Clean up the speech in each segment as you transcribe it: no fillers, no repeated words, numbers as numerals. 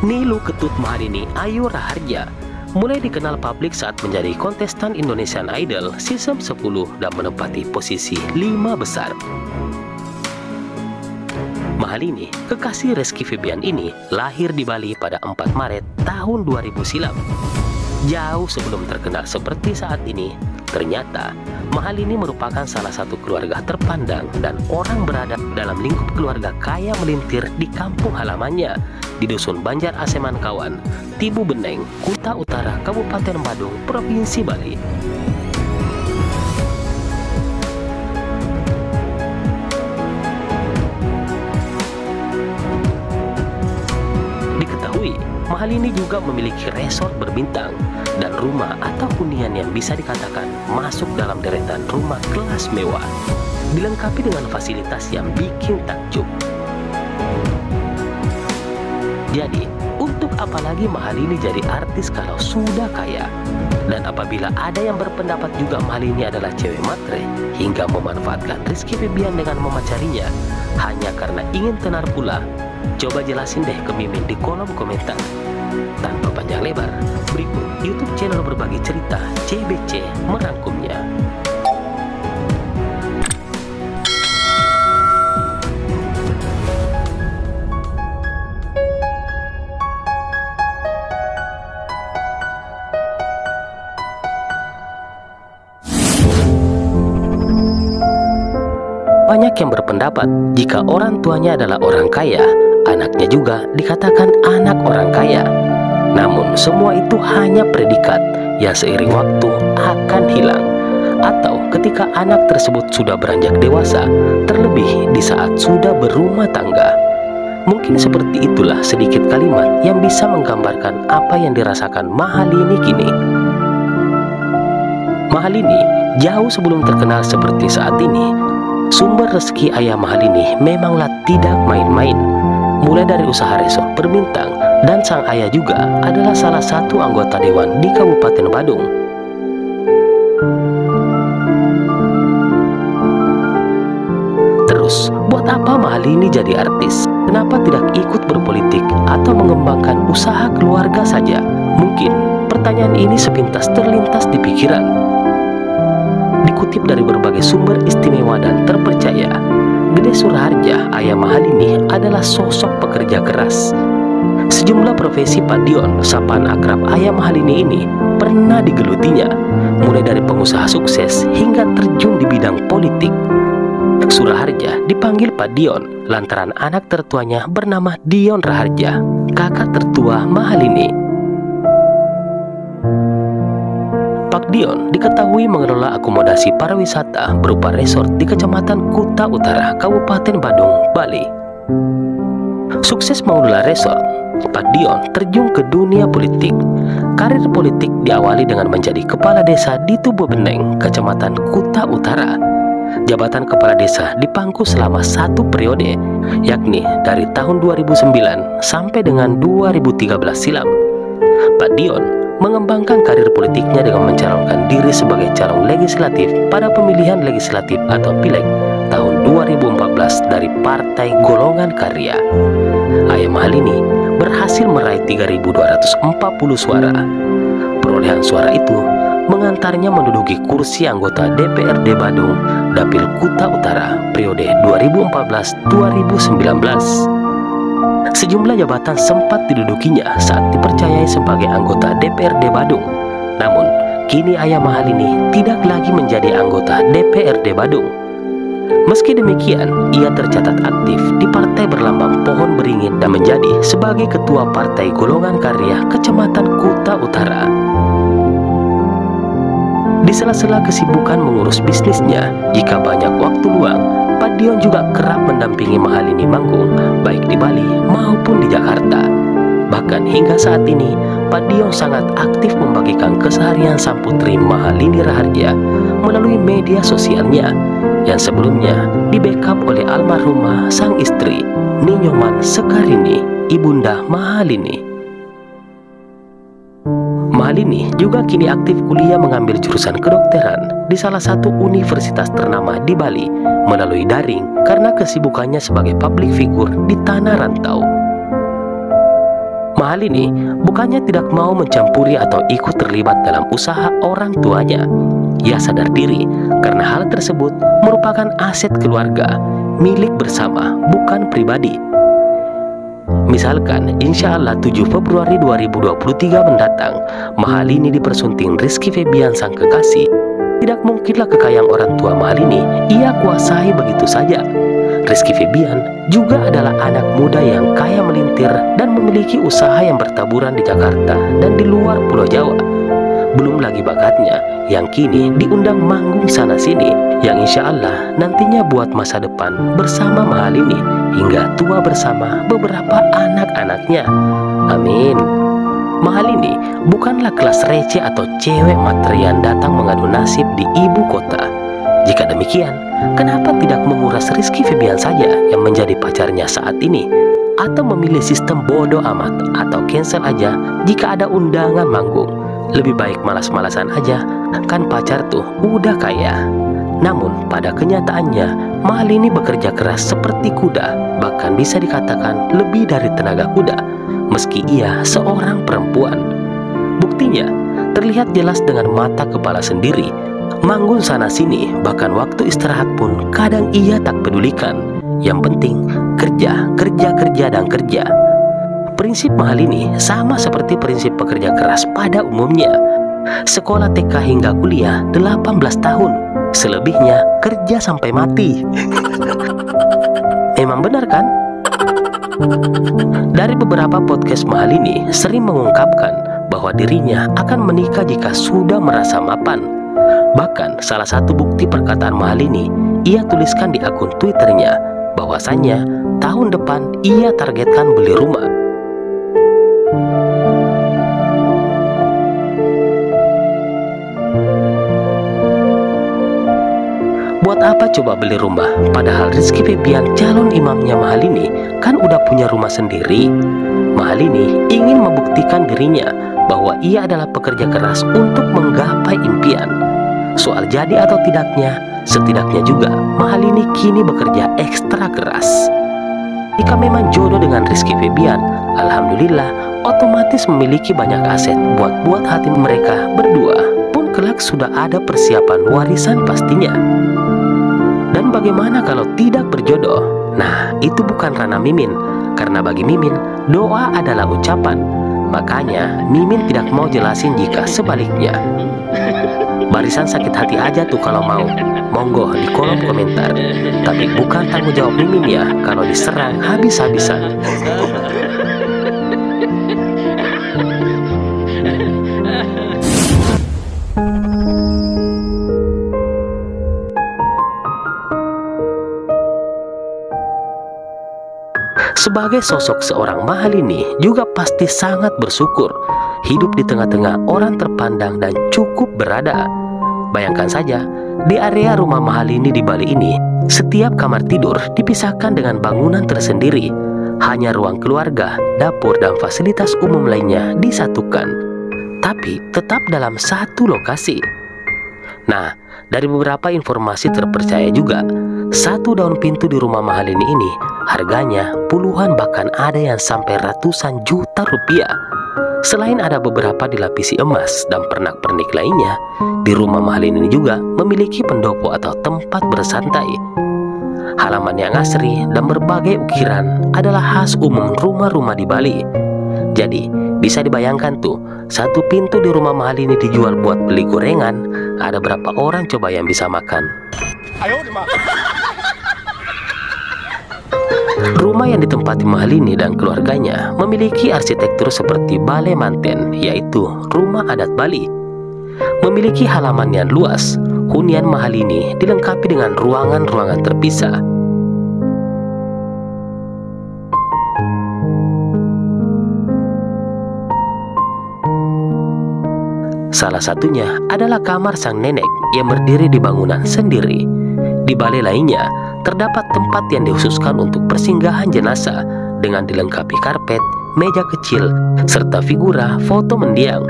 Nilu Ketut Mahalini Ayu Raharja mulai dikenal publik saat menjadi kontestan Indonesian Idol season 10 dan menempati posisi 5 besar. Mahalini, kekasih Rizky Febian ini, lahir di Bali pada 4 Maret tahun 2000 silam. Jauh sebelum terkenal seperti saat ini, ternyata Mahalini merupakan salah satu keluarga terpandang dan orang berada dalam lingkup keluarga kaya melintir di kampung halamannya di Dusun Banjar Aseman Kawan, Tibu Beneng, Kuta Utara, Kabupaten Badung, Provinsi Bali. Diketahui, Mahalini juga memiliki resort berbintang dan rumah atau hunian yang bisa dikatakan masuk dalam deretan rumah kelas mewah, dilengkapi dengan fasilitas yang bikin takjub. Jadi, untuk apa lagi Mahalini jadi artis kalau sudah kaya? Dan apabila ada yang berpendapat juga Mahalini adalah cewek matre hingga memanfaatkan Rizky Febian dengan memacarinya hanya karena ingin tenar pula, coba jelasin deh ke Mimin di kolom komentar. Tanpa panjang lebar, berikut YouTube channel berbagi cerita CBC merangkumnya. Banyak yang berpendapat jika orang tuanya adalah orang kaya, anaknya juga dikatakan anak orang kaya. Namun semua itu hanya predikat yang seiring waktu akan hilang, atau ketika anak tersebut sudah beranjak dewasa, terlebih di saat sudah berumah tangga. Mungkin seperti itulah sedikit kalimat yang bisa menggambarkan apa yang dirasakan Mahalini kini. Mahalini jauh sebelum terkenal seperti saat ini, sumber rezeki ayah Mahalini memanglah tidak main-main. Mulai dari usaha resort berbintang, dan sang ayah juga adalah salah satu anggota dewan di Kabupaten Badung. Terus, buat apa Mahalini jadi artis? Kenapa tidak ikut berpolitik atau mengembangkan usaha keluarga saja? Mungkin pertanyaan ini sepintas terlintas di pikiran. Dikutip dari berbagai sumber istimewa dan terpercaya, Gede Suraharja, ayah Mahalini, adalah sosok pekerja keras. Sejumlah profesi Pak Dion, sapaan akrab ayah Mahalini ini, pernah digelutinya, mulai dari pengusaha sukses hingga terjun di bidang politik. Suraharja dipanggil Pak Dion lantaran anak tertuanya bernama Dion Raharja, kakak tertua Mahalini. Pak Dion diketahui mengelola akomodasi pariwisata berupa resort di Kecamatan Kuta Utara, Kabupaten Badung, Bali. Sukses mengelola resort, Pak Dion terjun ke dunia politik. Karir politik diawali dengan menjadi kepala desa di Tubuh Beneng, Kecamatan Kuta Utara. Jabatan kepala desa dipangku selama 1 periode, yakni dari tahun 2009 sampai dengan 2013 silam. Pak Dion mengembangkan karir politiknya dengan mencalonkan diri sebagai calon legislatif pada pemilihan legislatif atau pileg tahun 2014 dari Partai Golongan Karya. Ayah Mahalini berhasil meraih 3.240 suara. Perolehan suara itu mengantarnya menduduki kursi anggota DPRD Badung, Dapil Kuta Utara periode 2014-2019. Sejumlah jabatan sempat didudukinya saat dipercayai sebagai anggota DPRD Badung. Namun, kini ayah Mahalini tidak lagi menjadi anggota DPRD Badung. Meski demikian, ia tercatat aktif di partai berlambang pohon beringin dan menjadi sebagai ketua Partai Golongan Karya Kecamatan Kuta Utara. Di sela-sela kesibukan mengurus bisnisnya, jika banyak waktu luang, Pak Dion juga kerap mendampingi Mahalini manggung, baik di Bali maupun di Jakarta. Bahkan hingga saat ini, Pak Dion sangat aktif membagikan keseharian sang putri Mahalini Raharja melalui media sosialnya, yang sebelumnya di-backup oleh almarhumah sang istri, Ninyoman Sekarini, Ibunda Mahalini. Mahalini juga kini aktif kuliah mengambil jurusan kedokteran di salah satu universitas ternama di Bali melalui daring karena kesibukannya sebagai public figure di tanah rantau. Mahalini bukannya tidak mau mencampuri atau ikut terlibat dalam usaha orang tuanya. Ia sadar diri karena hal tersebut merupakan aset keluarga, milik bersama, bukan pribadi. Misalkan, insya Allah 7 Februari 2023 mendatang, Mahalini dipersunting Rizky Febian sang kekasih. Tidak mungkinlah kekayaan orang tua Mahalini ia kuasai begitu saja. Rizky Febian juga adalah anak muda yang kaya melintir dan memiliki usaha yang bertaburan di Jakarta dan di luar Pulau Jawa. Belum lagi bakatnya yang kini diundang manggung sana-sini, yang insya Allah nantinya buat masa depan bersama Mahalini hingga tua bersama beberapa anak-anaknya. Amin. Mahalini bukanlah kelas receh atau cewek materi yang datang mengadu nasib di ibu kota. Jika demikian, kenapa tidak menguras Rizky Febian saja yang menjadi pacarnya saat ini? Atau memilih sistem bodoh amat atau cancel aja jika ada undangan manggung? Lebih baik malas-malasan aja, kan pacar tuh udah kaya. Namun pada kenyataannya, Mahalini bekerja keras seperti kuda, bahkan bisa dikatakan lebih dari tenaga kuda, meski ia seorang perempuan. Buktinya, terlihat jelas dengan mata kepala sendiri. Manggung sana-sini, bahkan waktu istirahat pun kadang ia tak pedulikan. Yang penting, kerja, kerja, kerja, dan kerja. Prinsip Mahalini sama seperti prinsip pekerja keras pada umumnya. Sekolah TK hingga kuliah 18 tahun. Selebihnya kerja sampai mati. Memang benar kan? Dari beberapa podcast Mahalini sering mengungkapkan bahwa dirinya akan menikah jika sudah merasa mapan. Bahkan salah satu bukti perkataan Mahalini ia tuliskan di akun Twitternya bahwasannya tahun depan ia targetkan beli rumah. Buat apa coba beli rumah? Padahal Rizky Febian, calon imamnya Mahalini, kan udah punya rumah sendiri. Mahalini ingin membuktikan dirinya bahwa ia adalah pekerja keras untuk menggapai impian. Soal jadi atau tidaknya, setidaknya juga Mahalini kini bekerja ekstra keras. Jika memang jodoh dengan Rizky Febian, alhamdulillah otomatis memiliki banyak aset buat hati mereka berdua. Pun kelak sudah ada persiapan warisan pastinya. Dan bagaimana kalau tidak berjodoh? Nah, itu bukan ranah Mimin, karena bagi Mimin, doa adalah ucapan. Makanya, Mimin tidak mau jelasin jika sebaliknya. Barisan sakit hati aja tuh kalau mau. Monggo di kolom komentar. Tapi bukan tanggung jawab Mimin ya kalau diserang habis-habisan. Sebagai sosok seorang Mahalini juga pasti sangat bersyukur hidup di tengah-tengah orang terpandang dan cukup berada. Bayangkan saja, di area rumah Mahalini di Bali ini, setiap kamar tidur dipisahkan dengan bangunan tersendiri. Hanya ruang keluarga, dapur, dan fasilitas umum lainnya disatukan, tapi tetap dalam satu lokasi. Nah, dari beberapa informasi terpercaya juga, satu daun pintu di rumah Mahalini ini harganya puluhan, bahkan ada yang sampai ratusan juta rupiah. Selain ada beberapa dilapisi emas dan pernak-pernik lainnya, di rumah Mahalini ini juga memiliki pendopo atau tempat bersantai. Halaman yang asri dan berbagai ukiran adalah khas umum rumah-rumah di Bali. Jadi, bisa dibayangkan tuh, satu pintu di rumah Mahalini dijual buat beli gorengan, ada berapa orang coba yang bisa makan? Rumah yang ditempati Mahalini dan keluarganya memiliki arsitektur seperti Balai Manten, yaitu rumah adat Bali. Memiliki halaman yang luas, hunian Mahalini dilengkapi dengan ruangan-ruangan terpisah. Salah satunya adalah kamar sang nenek yang berdiri di bangunan sendiri. Di balai lainnya, terdapat tempat yang dikhususkan untuk persinggahan jenazah dengan dilengkapi karpet, meja kecil, serta figura foto mendiang.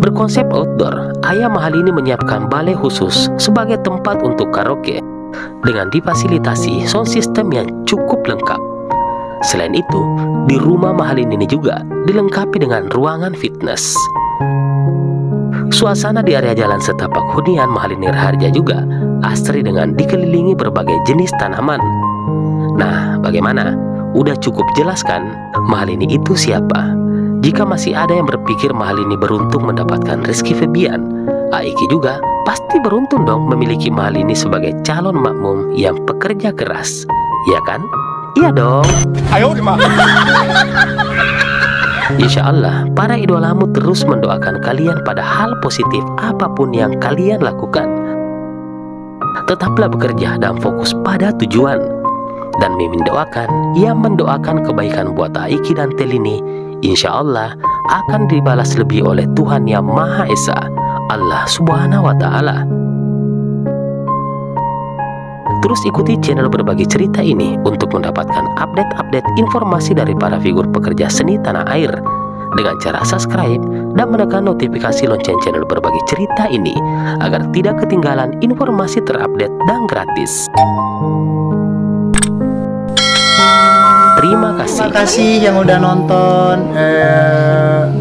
Berkonsep outdoor, ayah Mahalini menyiapkan balai khusus sebagai tempat untuk karaoke dengan difasilitasi sound system yang cukup lengkap. Selain itu, di rumah Mahalin ini juga dilengkapi dengan ruangan fitness. Suasana di area jalan setapak hunian Mahalin Nirharja juga asri dengan dikelilingi berbagai jenis tanaman. Nah, bagaimana? Udah cukup jelas kan Mahalini itu siapa? Jika masih ada yang berpikir Mahalini beruntung mendapatkan Rizky Febian, Aiki juga pasti beruntung dong memiliki Mahalini sebagai calon makmum yang pekerja keras. Ya kan? Iya dong. Ayo dimana? Insya Allah, para idolamu terus mendoakan kalian pada hal positif apapun yang kalian lakukan. Tetaplah bekerja dan fokus pada tujuan. Dan Mimin doakan yang mendoakan kebaikan buat Aiki dan Telini, insya Allah akan dibalas lebih oleh Tuhan Yang Maha Esa, Allah Subhanahu wa Ta'ala. Terus ikuti channel Berbagi Cerita ini untuk mendapatkan update-update informasi dari para figur pekerja seni tanah air dengan cara subscribe dan menekan notifikasi lonceng channel Berbagi Cerita ini agar tidak ketinggalan informasi terupdate dan gratis. Terima kasih yang udah nonton.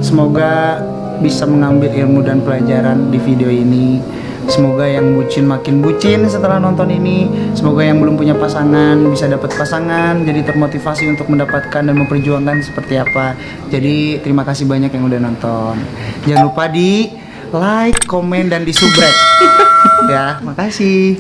Semoga bisa mengambil ilmu dan pelajaran di video ini. Semoga yang bucin makin bucin setelah nonton ini. Semoga yang belum punya pasangan bisa dapat pasangan, jadi termotivasi untuk mendapatkan dan memperjuangkan seperti apa. Jadi terima kasih banyak yang udah nonton. Jangan lupa di like, komen, dan di subscribe. Ya, makasih.